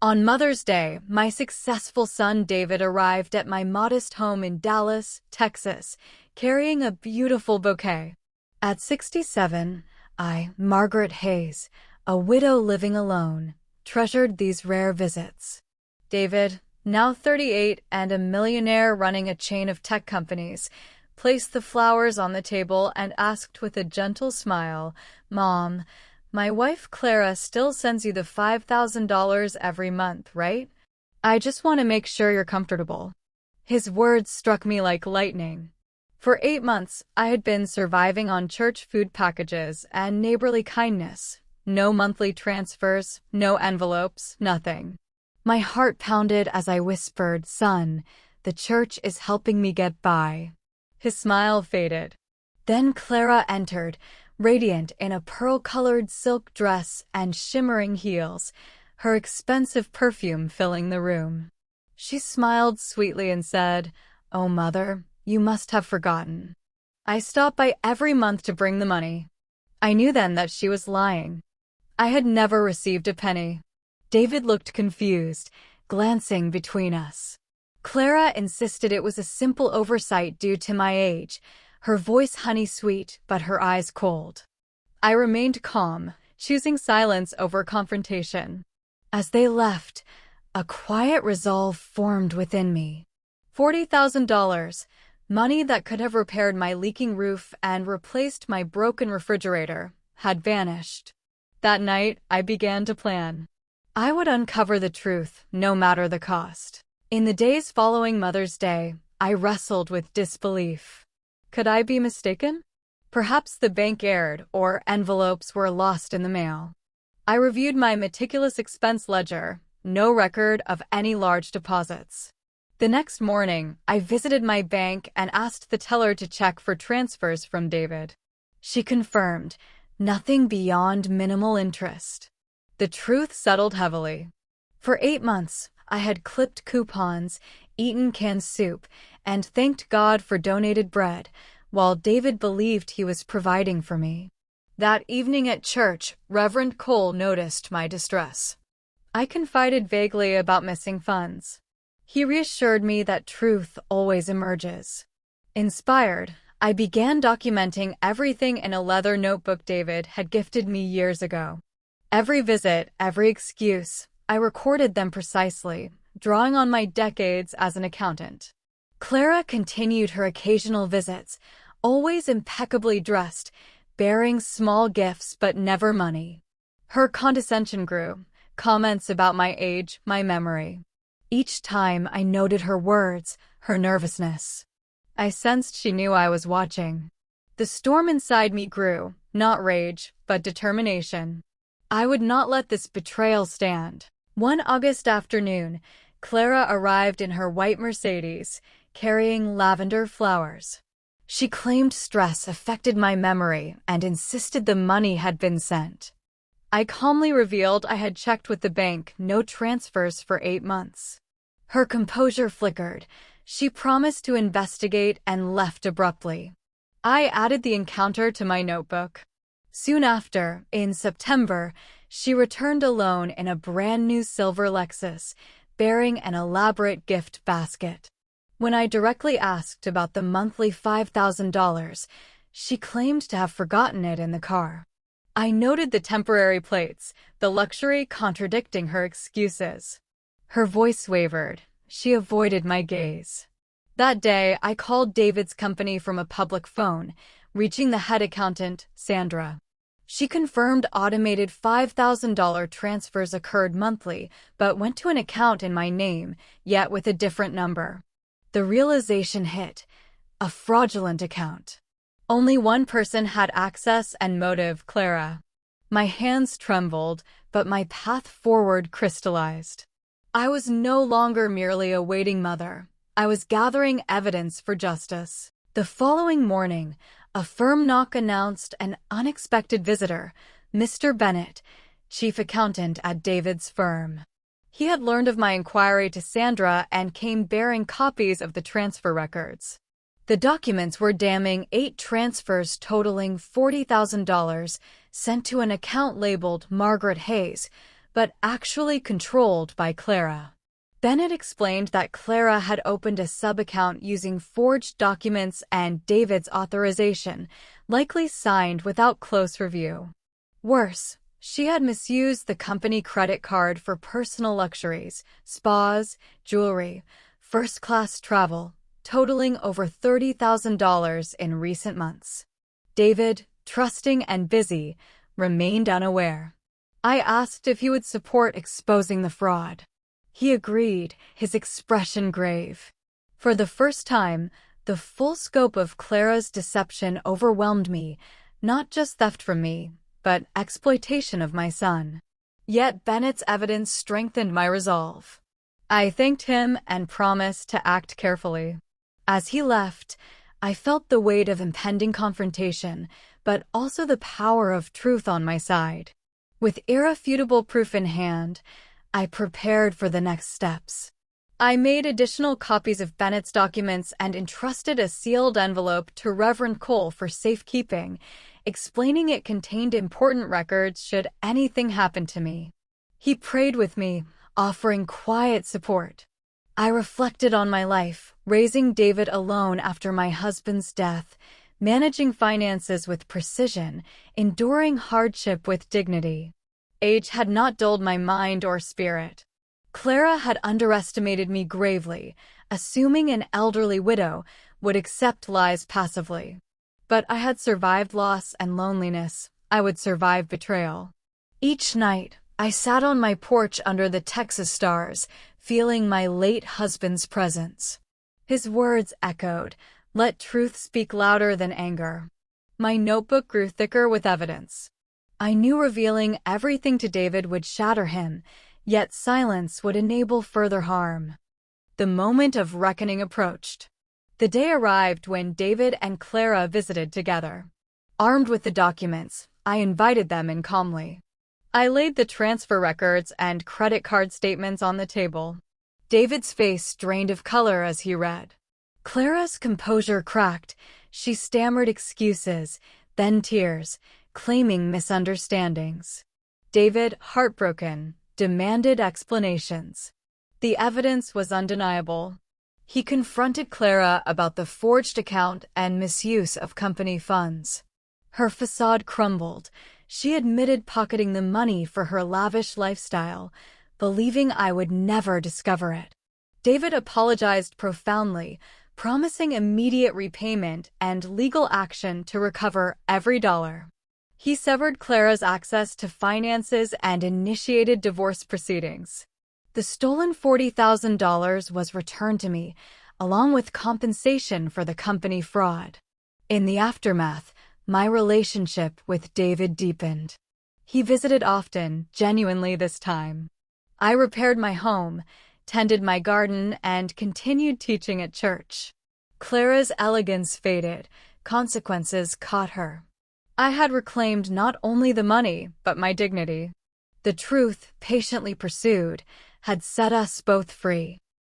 On Mother's Day, my successful son David arrived at my modest home in Dallas, Texas, carrying a beautiful bouquet. At 67, I, Margaret Hayes, a widow living alone, treasured these rare visits. David, now 38 and a millionaire running a chain of tech companies, placed the flowers on the table and asked with a gentle smile, "Mom, my wife Clara still sends you the $5,000 every month, right? I just want to make sure you're comfortable." His words struck me like lightning. For 8 months, I had been surviving on church food packages and neighborly kindness. No monthly transfers, no envelopes, nothing. My heart pounded as I whispered, "Son, the church is helping me get by." His smile faded. Then Clara entered, radiant in a pearl-colored silk dress and shimmering heels, her expensive perfume filling the room. She smiled sweetly and said, "Oh, Mother, you must have forgotten. I stop by every month to bring the money." I knew then that she was lying. I had never received a penny. David looked confused, glancing between us. Clara insisted it was a simple oversight due to my age, her voice honey-sweet but her eyes cold. I remained calm, choosing silence over confrontation. As they left, a quiet resolve formed within me. $40,000, money that could have repaired my leaking roof and replaced my broken refrigerator, had vanished. That night, I began to plan. I would uncover the truth, no matter the cost. In the days following Mother's Day, I wrestled with disbelief. Could I be mistaken? Perhaps the bank erred, or envelopes were lost in the mail. I reviewed my meticulous expense ledger, no record of any large deposits. The next morning, I visited my bank and asked the teller to check for transfers from David. She confirmed, nothing beyond minimal interest. The truth settled heavily. For 8 months, I had clipped coupons, eaten canned soup, and thanked God for donated bread, while David believed he was providing for me. That evening at church, Reverend Cole noticed my distress. I confided vaguely about missing funds. He reassured me that truth always emerges. Inspired, I began documenting everything in a leather notebook David had gifted me years ago. Every visit, every excuse, I recorded them precisely, drawing on my decades as an accountant. Clara continued her occasional visits, always impeccably dressed, bearing small gifts but never money. Her condescension grew, comments about my age, my memory. Each time I noted her words, her nervousness. I sensed she knew I was watching. The storm inside me grew, not rage, but determination. I would not let this betrayal stand. One August afternoon, Clara arrived in her white Mercedes, carrying lavender flowers. She claimed stress affected my memory and insisted the money had been sent. I calmly revealed I had checked with the bank, no transfers for 8 months. Her composure flickered. She promised to investigate and left abruptly. I added the encounter to my notebook. Soon after, in September, she returned alone in a brand-new silver Lexus, bearing an elaborate gift basket. When I directly asked about the monthly $5,000, she claimed to have forgotten it in the car. I noted the temporary plates, the luxury contradicting her excuses. Her voice wavered. She avoided my gaze. That day, I called David's company from a public phone, reaching the head accountant, Sandra. She confirmed automated $5,000 transfers occurred monthly, but went to an account in my name, yet with a different number. The realization hit. A fraudulent account. Only one person had access and motive, Clara. My hands trembled, but my path forward crystallized. I was no longer merely a waiting mother. I was gathering evidence for justice. The following morning, a firm knock announced an unexpected visitor, Mr. Bennett, chief accountant at David's firm. He had learned of my inquiry to Sandra and came bearing copies of the transfer records. The documents were damning: 8 transfers totaling $40,000 sent to an account labeled Margaret Hayes, but actually controlled by Clara. Bennett explained that Clara had opened a sub-account using forged documents and David's authorization, likely signed without close review. Worse, she had misused the company credit card for personal luxuries, spas, jewelry, first-class travel, totaling over $30,000 in recent months. David, trusting and busy, remained unaware. I asked if he would support exposing the fraud. He agreed, his expression grave. For the first time, the full scope of Clara's deception overwhelmed me, not just theft from me, but exploitation of my son. Yet Bennett's evidence strengthened my resolve. I thanked him and promised to act carefully. As he left, I felt the weight of impending confrontation, but also the power of truth on my side. With irrefutable proof in hand, I prepared for the next steps. I made additional copies of Bennett's documents and entrusted a sealed envelope to Reverend Cole for safekeeping, explaining it contained important records should anything happen to me. He prayed with me, offering quiet support. I reflected on my life, raising David alone after my husband's death, managing finances with precision, enduring hardship with dignity. Age had not dulled my mind or spirit. Clara had underestimated me gravely, assuming an elderly widow would accept lies passively. But I had survived loss and loneliness. I would survive betrayal. Each night, I sat on my porch under the Texas stars, feeling my late husband's presence. His words echoed, "Let truth speak louder than anger." My notebook grew thicker with evidence. I knew revealing everything to David would shatter him, yet silence would enable further harm. The moment of reckoning approached. The day arrived when David and Clara visited together. Armed with the documents, I invited them in calmly. I laid the transfer records and credit card statements on the table. David's face drained of color as he read. Clara's composure cracked. She stammered excuses, then tears, claiming misunderstandings. David, heartbroken, demanded explanations. The evidence was undeniable. He confronted Clara about the forged account and misuse of company funds. Her facade crumbled. She admitted pocketing the money for her lavish lifestyle, believing I would never discover it. David apologized profoundly, promising immediate repayment and legal action to recover every dollar. He severed Clara's access to finances and initiated divorce proceedings. The stolen $40,000 was returned to me, along with compensation for the company fraud. In the aftermath, my relationship with David deepened. He visited often, genuinely this time. I repaired my home, tended my garden, and continued teaching at church. Clara's elegance faded. Consequences caught her. I had reclaimed not only the money, but my dignity. The truth, patiently pursued, had set us both free.